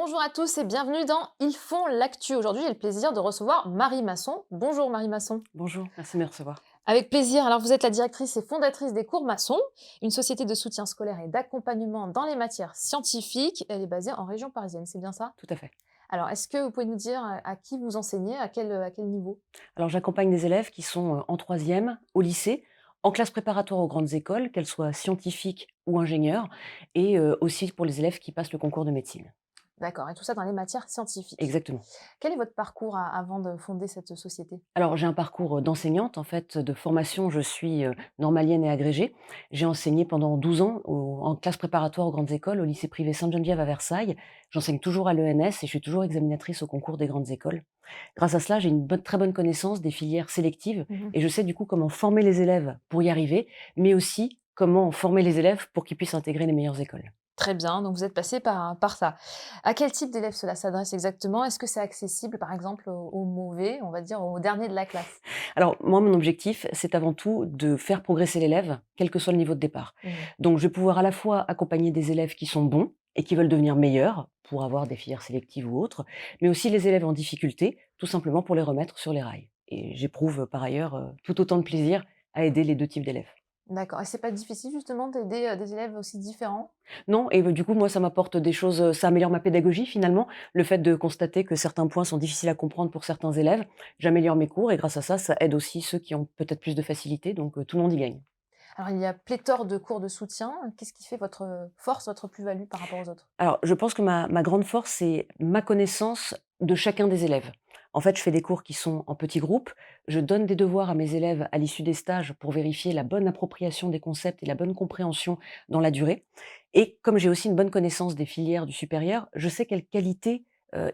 Bonjour à tous et bienvenue dans Ils font l'actu. Aujourd'hui, j'ai le plaisir de recevoir Marie Masson. Bonjour Marie Masson. Bonjour, merci de me recevoir. Avec plaisir. Alors, vous êtes la directrice et fondatrice des Cours Masson, une société de soutien scolaire et d'accompagnement dans les matières scientifiques. Elle est basée en région parisienne, c'est bien ça? Tout à fait. Alors, est-ce que vous pouvez nous dire à qui vous enseignez, à quel niveau? Alors j'accompagne des élèves qui sont en troisième, au lycée, en classe préparatoire aux grandes écoles, qu'elles soient scientifiques ou ingénieurs, et aussi pour les élèves qui passent le concours de médecine. D'accord, et tout ça dans les matières scientifiques. Exactement. Quel est votre parcours avant de fonder cette société? Alors j'ai un parcours d'enseignante, en fait, de formation, je suis normalienne et agrégée. J'ai enseigné pendant 12 ans en classe préparatoire aux grandes écoles, au lycée privé Sainte-Geneviève à Versailles. J'enseigne toujours à l'ENS et je suis toujours examinatrice au concours des grandes écoles. Grâce à cela, j'ai une très bonne connaissance des filières sélectives Mhm. et je sais du coup comment former les élèves pour y arriver, mais aussi comment former les élèves pour qu'ils puissent intégrer les meilleures écoles. Très bien, donc vous êtes passé par ça. À quel type d'élèves cela s'adresse exactement? Est-ce que c'est accessible, par exemple, aux mauvais, on va dire, aux derniers de la classe? Alors moi, mon objectif, c'est avant tout de faire progresser l'élève, quel que soit le niveau de départ. Mmh. Donc je vais pouvoir à la fois accompagner des élèves qui sont bons et qui veulent devenir meilleurs pour avoir des filières sélectives ou autres, mais aussi les élèves en difficulté, tout simplement pour les remettre sur les rails. Et j'éprouve par ailleurs tout autant de plaisir à aider les deux types d'élèves. D'accord, et c'est pas difficile justement d'aider, des élèves aussi différents? Non, et du coup, moi, ça m'apporte des choses, ça améliore ma pédagogie finalement. Le fait de constater que certains points sont difficiles à comprendre pour certains élèves, j'améliore mes cours et grâce à ça, ça aide aussi ceux qui ont peut-être plus de facilité, donc tout le monde y gagne. Alors il y a pléthore de cours de soutien. Qu'est-ce qui fait votre force, votre plus-value par rapport aux autres? Alors, je pense que ma grande force, c'est ma connaissance de chacun des élèves. En fait, je fais des cours qui sont en petits groupes. Je donne des devoirs à mes élèves à l'issue des stages pour vérifier la bonne appropriation des concepts et la bonne compréhension dans la durée. Et comme j'ai aussi une bonne connaissance des filières du supérieur, je sais quelles qualités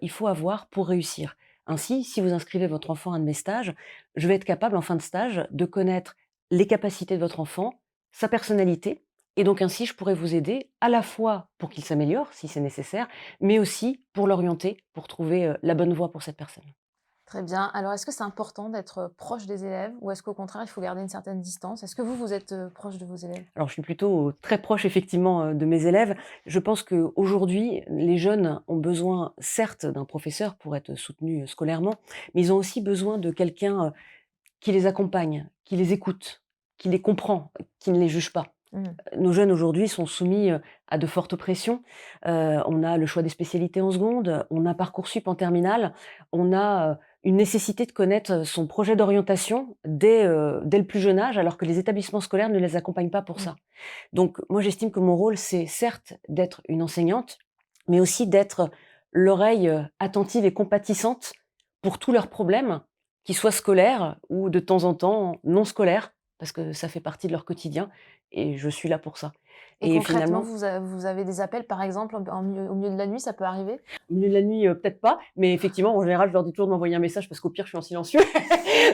il faut avoir pour réussir. Ainsi, si vous inscrivez votre enfant à un de mes stages, je vais être capable en fin de stage de connaître les capacités de votre enfant, sa personnalité, et donc ainsi, je pourrais vous aider à la fois pour qu'il s'améliore, si c'est nécessaire, mais aussi pour l'orienter, pour trouver, la bonne voie pour cette personne. Très bien. Alors est-ce que c'est important d'être, proche des élèves ou est-ce qu'au contraire il faut garder une certaine distance? Est-ce que vous êtes, proche de vos élèves? Alors je suis plutôt très proche effectivement, de mes élèves. Je pense qu'aujourd'hui, les jeunes ont besoin certes d'un professeur pour être soutenus, scolairement, mais ils ont aussi besoin de quelqu'un, qui les accompagne, qui les écoute, qui les comprend, qui ne les juge pas. Mmh. Nos jeunes aujourd'hui sont soumis, à de fortes pressions. On a le choix des spécialités en seconde, on a Parcoursup en terminale, on a, une nécessité de connaître, son projet d'orientation dès le plus jeune âge, alors que les établissements scolaires ne les accompagnent pas pour Mmh. ça. Donc moi, j'estime que mon rôle, c'est certes d'être une enseignante, mais aussi d'être l'oreille, attentive et compatissante pour tous leurs problèmes, qu'ils soient scolaires ou de temps en temps non scolaires, parce que ça fait partie de leur quotidien et je suis là pour ça. Et Et concrètement, finalement, vous avez des appels par exemple au milieu de la nuit, ça peut arriver? au milieu de la nuit, peut-être pas, mais effectivement, en général, je leur dis toujours de m'envoyer un message parce qu'au pire, je suis en silencieux.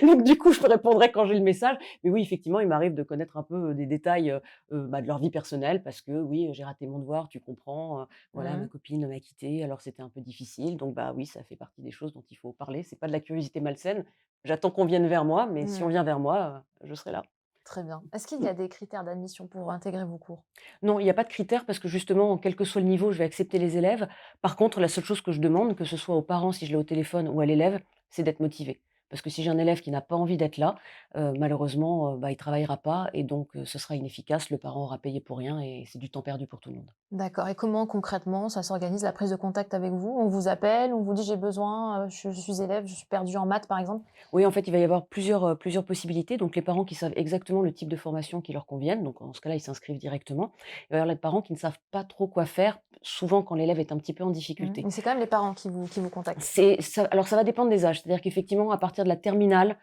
Donc du coup, je répondrai quand j'ai le message. Mais oui, effectivement, il m'arrive de connaître un peu, des détails, de leur vie personnelle parce que oui, j'ai raté mon devoir, tu comprends, voilà, ma Mmh. copine m'a quittée, alors c'était un peu difficile. Donc bah oui, ça fait partie des choses dont il faut parler. C'est pas de la curiosité malsaine. J'attends qu'on vienne vers moi, mais si on Mmh. vient vers moi, je serai là. Très bien. Est-ce qu'il y a des critères d'admission pour intégrer vos cours? Non, il y a pas de critère parce que justement, quel que soit le niveau, je vais accepter les élèves. Par contre, la seule chose que je demande, que ce soit aux parents si je l'ai au téléphone ou à l'élève, c'est d'être motivé. Parce que si j'ai un élève qui n'a pas envie d'être là, malheureusement, bah, il travaillera pas et donc ce sera inefficace. Le parent aura payé pour rien et c'est du temps perdu pour tout le monde. D'accord, et comment concrètement ça s'organise la prise de contact avec vous? On vous appelle, on vous dit: «J'ai besoin, je suis élève, je suis perdu en maths», par exemple? Oui, en fait, il va y avoir plusieurs possibilités. Donc les parents qui savent exactement le type de formation qui leur convienne, donc en ce cas-là, ils s'inscrivent directement. Il va y avoir les parents qui ne savent pas trop quoi faire, souvent quand l'élève est un petit peu en Mmh, difficulté. mais c'est quand même les parents qui vous contactent? C'est ça, alors ça va dépendre des âges. C'est-à-dire qu'effectivement, à partir de la terminale,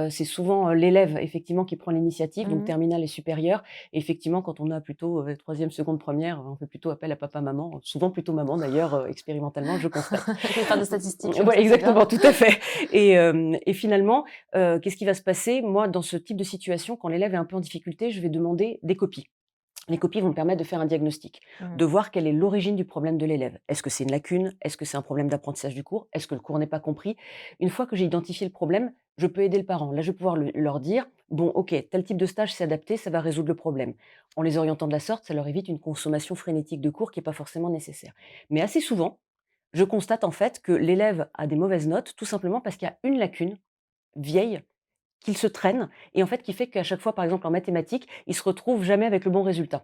c'est souvent, l'élève effectivement qui prend l'initiative, donc Mmh. terminale et supérieure. Et effectivement, quand on a plutôt, 3e, seconde, 1re, on fait plutôt appel à papa, maman, souvent plutôt maman d'ailleurs, expérimentalement, je constate. Je vais faire des statistiques, Ouais, c'est bien. exactement, tout à fait. Et finalement, qu'est-ce qui va se passer? Moi, dans ce type de situation, quand l'élève est un peu en difficulté, je vais demander des copies. Les copies vont me permettre de faire un diagnostic, Mmh. de voir quelle est l'origine du problème de l'élève. Est-ce que c'est une lacune? Est-ce que c'est un problème d'apprentissage du cours? Est-ce que le cours n'est pas compris? Une fois que j'ai identifié le problème, je peux aider le parent. Là, je vais pouvoir leur dire, bon, ok, tel type de stage s'est adapté, ça va résoudre le problème. En les orientant de la sorte, ça leur évite une consommation frénétique de cours qui n'est pas forcément nécessaire. Mais assez souvent, Je constate en fait que l'élève a des mauvaises notes, tout simplement parce qu'il y a une lacune vieille qu'il se traîne et en fait qui fait qu'à chaque fois, par exemple en mathématiques, il se retrouve jamais avec le bon résultat.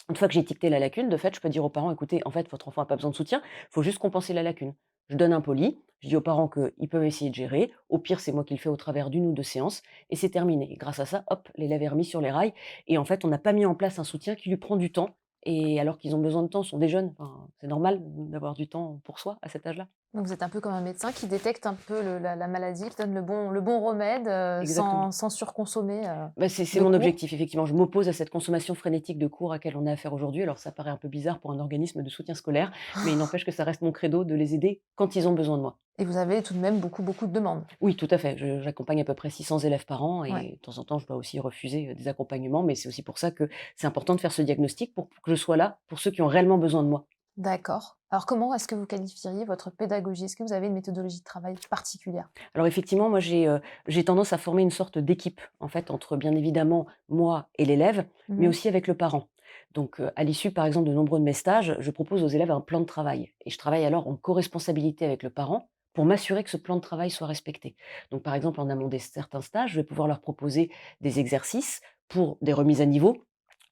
Une fois que j'ai étiqueté la lacune, de fait, je peux dire aux parents: «Écoutez, en fait, votre enfant a pas besoin de soutien, il faut juste compenser la lacune». Je donne un poli, je dis aux parents qu'ils peuvent essayer de gérer. Au pire, c'est moi qui le fais au travers d'une ou 2 séances et c'est terminé. Et grâce à ça, hop, l'élève est remis sur les rails et en fait, on n'a pas mis en place un soutien qui lui prend du temps et alors qu'ils ont besoin de temps, ce sont des jeunes, enfin, c'est normal d'avoir du temps pour soi à cet âge-là. Donc vous êtes un peu comme un médecin qui détecte un peu la maladie, qui donne le bon remède, Exactement. sans surconsommer, Bah, c'est de mon cours. objectif, effectivement. Je m'oppose à cette consommation frénétique de cours à laquelle on a affaire aujourd'hui. Alors ça paraît un peu bizarre pour un organisme de soutien scolaire, mais il n'empêche que ça reste mon credo de les aider quand ils ont besoin de moi. Et vous avez tout de même beaucoup, beaucoup de demandes? Oui, tout à fait. J'accompagne à peu près 600 élèves par an Ouais, et de temps en temps, je dois aussi refuser, des accompagnements, mais c'est aussi pour ça que c'est important de faire ce diagnostic pour que je sois là pour ceux qui ont réellement besoin de moi. d'accord. Alors comment est-ce que vous qualifieriez votre pédagogie? Est-ce que vous avez une méthodologie de travail particulière? Alors effectivement, moi j'ai tendance à former une sorte d'équipe, en fait, entre bien évidemment moi et l'élève, mais Mmh. aussi avec le parent. Donc, à l'issue, par exemple, de nombreux de mes stages, je propose aux élèves un plan de travail et je travaille alors en co-responsabilité avec le parent pour m'assurer que ce plan de travail soit respecté. Donc, par exemple, en amont des certains stages, je vais pouvoir leur proposer des exercices pour des remises à niveau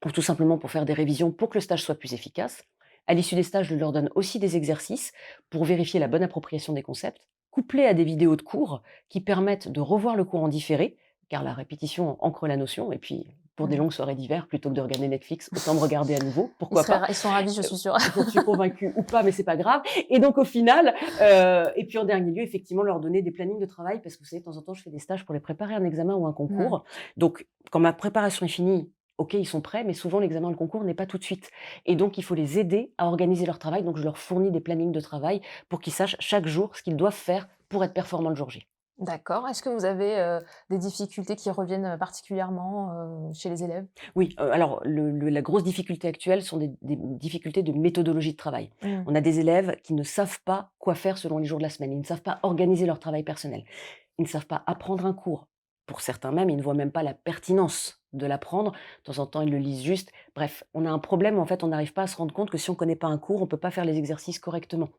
ou tout simplement pour faire des révisions pour que le stage soit plus efficace. À l'issue des stages, je leur donne aussi des exercices pour vérifier la bonne appropriation des concepts, couplés à des vidéos de cours qui permettent de revoir le cours en différé, car la répétition ancre la notion. Et puis, pour des Mmh. longues soirées d'hiver, plutôt que de regarder Netflix, autant me regarder à nouveau, pourquoi pas. Ils sont ravis, je suis sûre. J'en suis convaincue ou pas, mais c'est pas grave. Et donc au final, et puis en dernier lieu, effectivement, leur donner des plannings de travail parce que vous savez, de temps en temps, je fais des stages pour les préparer à un examen ou un Mmh. concours. Donc quand ma préparation est finie, OK, ils sont prêts, mais souvent l'examen, le concours n'est pas tout de suite. Et donc il faut les aider à organiser leur travail. Donc je leur fournis des plannings de travail pour qu'ils sachent chaque jour ce qu'ils doivent faire pour être performants le jour J. D'accord. Est-ce que vous avez, des difficultés qui reviennent, particulièrement, chez les élèves? Oui, alors la grosse difficulté actuelle sont des difficultés de méthodologie de travail. Mmh. On a des élèves qui ne savent pas quoi faire selon les jours de la semaine. Ils ne savent pas organiser leur travail personnel. Ils ne savent pas apprendre un cours. Pour certains même, ils ne voient même pas la pertinence de l'apprendre. De temps en temps, ils le lisent juste. Bref, on a un problème, en fait, on n'arrive pas à se rendre compte que si on ne connaît pas un cours, on ne peut pas faire les exercices correctement.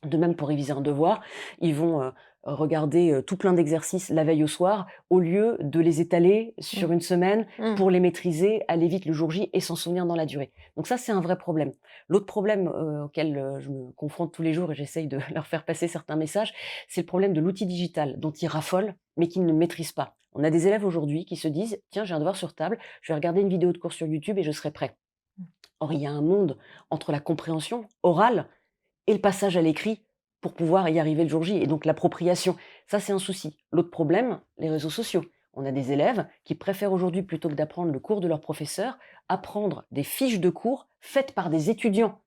De même pour réviser un devoir, ils vont, regarder, tout plein d'exercices la veille au soir, au lieu de les étaler Mmh. sur une semaine Mmh. pour les maîtriser, aller vite le jour J et s'en souvenir dans la durée. Donc ça, c'est un vrai problème. L'autre problème, auquel, je me confronte tous les jours et j'essaye de leur faire passer certains messages, c'est le problème de l'outil digital dont ils raffolent, mais qu'ils ne maîtrisent pas. On a des élèves aujourd'hui qui se disent: «Tiens, j'ai un devoir sur table, je vais regarder une vidéo de cours sur YouTube et je serai prêt». Or, il y a un monde entre la compréhension orale et le passage à l'écrit pour pouvoir y arriver le jour J et donc l'appropriation. Ça, c'est un souci. L'autre problème, les réseaux sociaux. On a des élèves qui préfèrent aujourd'hui, plutôt que d'apprendre le cours de leur professeur, apprendre des fiches de cours faites par des étudiants.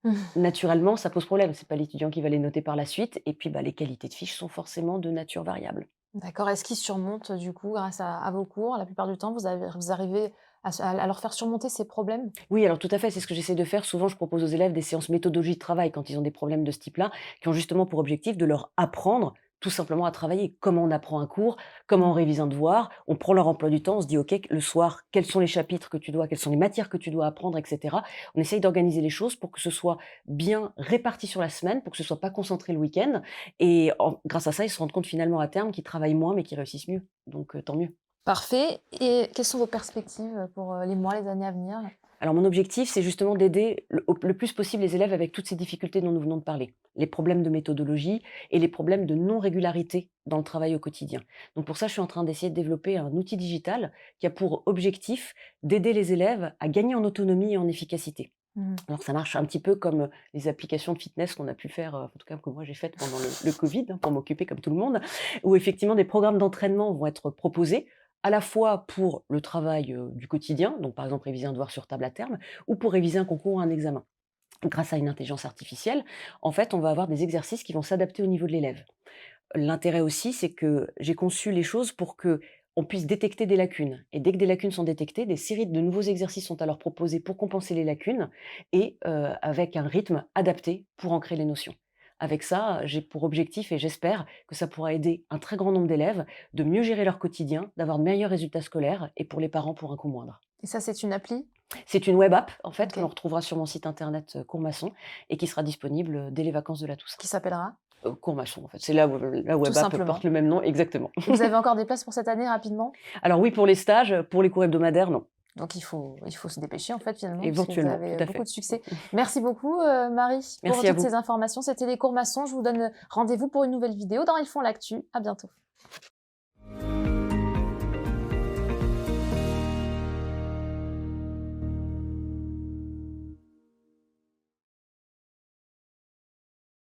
Mmh. Naturellement, ça pose problème. C'est pas l'étudiant qui va les noter par la suite et puis, bah, les qualités de fiches sont forcément de nature variable. D'accord. Est-ce qu'ils surmontent, du coup, grâce à vos cours? La plupart du temps, vous arrivez à leur faire surmonter ces problèmes? Oui, alors tout à fait, c'est ce que j'essaie de faire. Souvent, je propose aux élèves des séances méthodologie de travail quand ils ont des problèmes de ce type-là, qui ont justement pour objectif de leur apprendre tout simplement à travailler. Comment on apprend un cours, comment on Mmh. révise un devoir, on prend leur emploi du temps, on se dit, OK, le soir, quels sont les chapitres que tu dois, quelles sont les matières que tu dois apprendre, etc. On essaye d'organiser les choses pour que ce soit bien réparti sur la semaine, pour que ce soit pas concentré le week-end. Et grâce à ça, ils se rendent compte finalement à terme qu'ils travaillent moins, mais qu'ils réussissent mieux. Donc, tant mieux. Parfait. Et quelles sont vos perspectives, pour, les mois, les années à venir? Alors mon objectif, c'est justement d'aider le plus possible les élèves avec toutes ces difficultés dont nous venons de parler. Les problèmes de méthodologie et les problèmes de non-régularité dans le travail au quotidien. Donc pour ça, je suis en train d'essayer de développer un outil digital qui a pour objectif d'aider les élèves à gagner en autonomie et en efficacité. Mmh. Alors ça marche un petit peu comme les applications de fitness qu'on a pu faire, en tout cas que moi j'ai faites pendant le Covid, hein, pour m'occuper comme tout le monde, où effectivement des programmes d'entraînement vont être proposés, à la fois pour le travail du quotidien, donc par exemple réviser un devoir sur table à terme, ou pour réviser un concours ou un examen. Grâce à une intelligence artificielle, en fait, on va avoir des exercices qui vont s'adapter au niveau de l'élève. L'intérêt aussi, c'est que j'ai conçu les choses pour que on puisse détecter des lacunes et dès que des lacunes sont détectées, des séries de nouveaux exercices sont alors proposés pour compenser les lacunes et avec un rythme adapté pour ancrer les notions. Avec ça, j'ai pour objectif et j'espère que ça pourra aider un très grand nombre d'élèves de mieux gérer leur quotidien, d'avoir de meilleurs résultats scolaires et pour les parents pour un coût moindre. Et ça, c'est une appli? C'est une web app, en fait, que OK. l'on retrouvera sur mon site internet, Cours Maçon et qui sera disponible, dès les vacances de la Toussaint. Qui s'appellera? Cours Maçon, en fait, c'est la Tout web app porte simplement. le même nom, exactement. Et vous avez encore des places pour cette année rapidement? Alors oui, pour les stages, pour les cours hebdomadaires, non. Donc il faut se dépêcher en fait finalement puisque vous Éventuellement, tout avez, à beaucoup fait. de succès. Merci beaucoup, Marie pour Merci à toutes vous. ces informations. C'était les cours maçons. Je vous donne, rendez-vous pour une nouvelle vidéo dans Ils font l'actu. À bientôt.